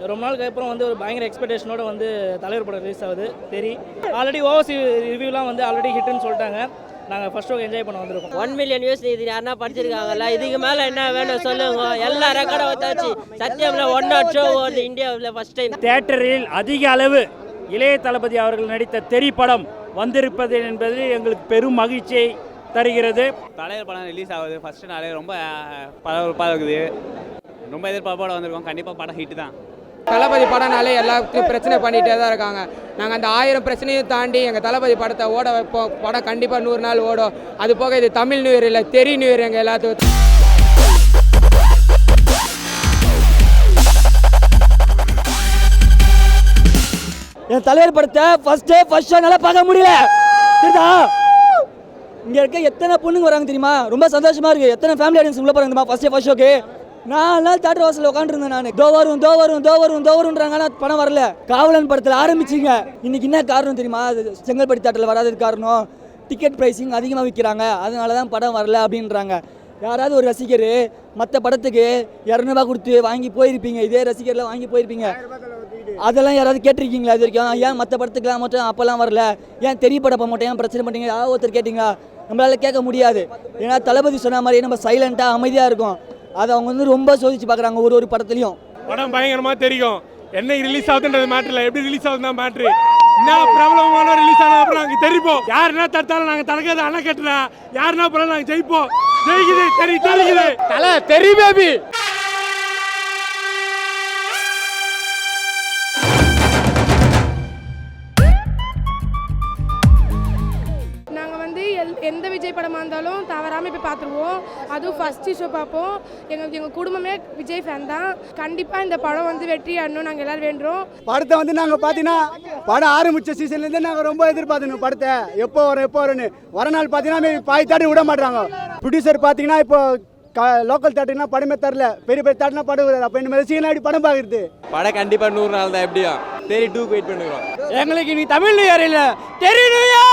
ரொம்ப நாளுக்கு அப்புறம் வந்து ஒரு பயங்கர எக்ஸ்பெக்டேஷனோட வந்து தலைவர் படம் ரிலீஸ் ஆகுது. ஆல்ரெடி ஓவர்சி ரிவ்யூலாம் வந்து ஆல்ரெடி ஹிட்னு சொல்லிட்டாங்க. நாங்கள் ஃபர்ஸ்ட் ஷோ என்ஜாய் பண்ண வந்திருக்கோம். 1 மில்லியன் வியூஸ் இது யாருன்னா படிச்சிருக்காங்கல்ல, இதுக்கு மேலே என்ன வேணும் சொல்லுங்க. எல்லா ரெக்கார்டும் வந்தாச்சு. சத்தியம்ல 1 ஷோ ஓடுது இந்தியாவில் ஃபர்ஸ்ட் டைம். தியேட்டரில் அதிக அளவு இளைய தளபதி அவர்கள் நடித்த தெறி படம் வந்திருப்பது என்பது எங்களுக்கு பெரும் மகிழ்ச்சியை தருகிறது. தலைவர் படம் ரிலீஸ் ஆகுது ஃபர்ஸ்ட் நாளே ரொம்ப பரபரப்பாக இருக்குது. ரொம்ப எதிர்பார்ப்போட வந்திருக்கோம். கண்டிப்பாக படம் ஹிட் தான். தளபதி படம்னாலே எல்லாத்துக்கும் பிரச்சனை பண்ணிகிட்டே தான் இருக்காங்க. நாங்கள் அந்த 1000 பிரச்சனையும் தாண்டி எங்கள் தளபதி படத்தை ஓட வைப்போம். படம் கண்டிப்பாக 100 நாள் ஓடும். அது போக இது தமிழ் நியூ இயர் இல்லை, தெரி நியூ இயர். எங்கள் எல்லாத்துக்கும் என் தலைவர் படத்தை ஃபர்ஸ்ட் ஷோ நல்லா பார்க்க முடியல. சரிதா? இங்கே இருக்க எத்தனை பொண்ணுங்க வராங்க தெரியுமா? ரொம்ப சந்தோஷமா இருக்கு. எத்தனை ஃபேமிலி ஆடியன்ஸ் உள்ள போறாங்க ஃபர்ஸ்ட் ஷோக்கு. 4 நாள் தேட்டர் வாசலில் உட்காந்துருந்தேன் நான். தோ வருன்றாங்க, ஆனால் படம் வரல. காவலன் படத்தில் ஆரம்பிச்சிங்க. இன்னைக்கு என்ன காரணம் தெரியுமா? செங்கல்பட்டு தேட்டரில் வராதது காரணம் டிக்கெட் ப்ரைஸிங் அதிகமாக விற்கிறாங்க, அதனால தான் படம் வரல அப்படின்றாங்க. யாராவது ஒரு ரசிகர் மற்ற படத்துக்கு 200 ரூபா கொடுத்து வாங்கி போயிருப்பீங்க, இதே ரசிகர்லாம் வாங்கி போயிருப்பீங்க. அதெல்லாம் யாராவது கேட்டிருக்கீங்களா இது வரைக்கும்? ஏன் மற்ற படத்துக்குலாம் மட்டும் அப்போல்லாம் வரல, ஏன் தெரிய படம் மட்டும் ஏன் பிரச்சனை பண்ணிங்க? யாராவது ஒருத்தர் கேட்டிங்களா? நம்மளால கேட்க முடியாது. ஏன்னா தளபதி சொன்ன மாதிரி நம்ம சைலண்ட்டாக அமைதியாக இருக்கும். அதை அவங்க வந்து ரொம்ப சோதிச்சு பார்க்குறாங்க ஒரு படத்துலையும். படம் பயங்கரமாக தெரியும். என்னைக்கு ரிலீஸ் ஆகுதுன்றது மேட்ரு, எப்படி ரிலீஸ் ஆகுது தான் மேட்ரு. என்ன பிரபலமான ரிலீஸ் ஆனது அப்புறம் நாங்கள் தெரிப்போம். யாருன்னா தடுத்தாலும் நாங்கள் தடுக்கிறது அணை கட்டுறேன். யாருன்னா போல நாங்கள் ஜெயிப்போம். ஜெயிக்குது தெரியுது தலை தெரி பேபி. எந்த விஜய் படமாக இருந்தாலும் தவறாமல் போய் பார்த்துருவோம். அதுவும் ஃபஸ்ட்டு ஷோ பார்ப்போம். எங்கள் குடும்பமே விஜய் ஃபேன் தான். கண்டிப்பாக இந்த படம் வந்து வெற்றி ஆடணும் நாங்கள் எல்லோரும் வேண்டுறோம். படத்தை வந்து நாங்கள் பார்த்தீங்கன்னா படம் ஆரம்பித்த சீசன்லேருந்து நாங்கள் ரொம்ப எதிர்பார்த்துணும் படத்தை. எப்போ வரும்னு வர நாள் பார்த்தீங்கன்னா பாய் தாட்டி விட மாட்டாங்க. ப்ரொடியூசர் பார்த்தீங்கன்னா இப்போ லோக்கல் தேட்டர்னா படமே தரல, பெரிய தேட்டர்னா படம் வருது. அப்போ இந்த சீன் ஆடி படம் பார்க்குறது. படம் கண்டிப்பாக 100 நாள் தான். எப்படியா தெரி 2 வெயிட் பண்ணுறோம். எங்களுக்கு நீ தமிழ் நியூ இயர் இல்லை, தெரி நியூ இயர்.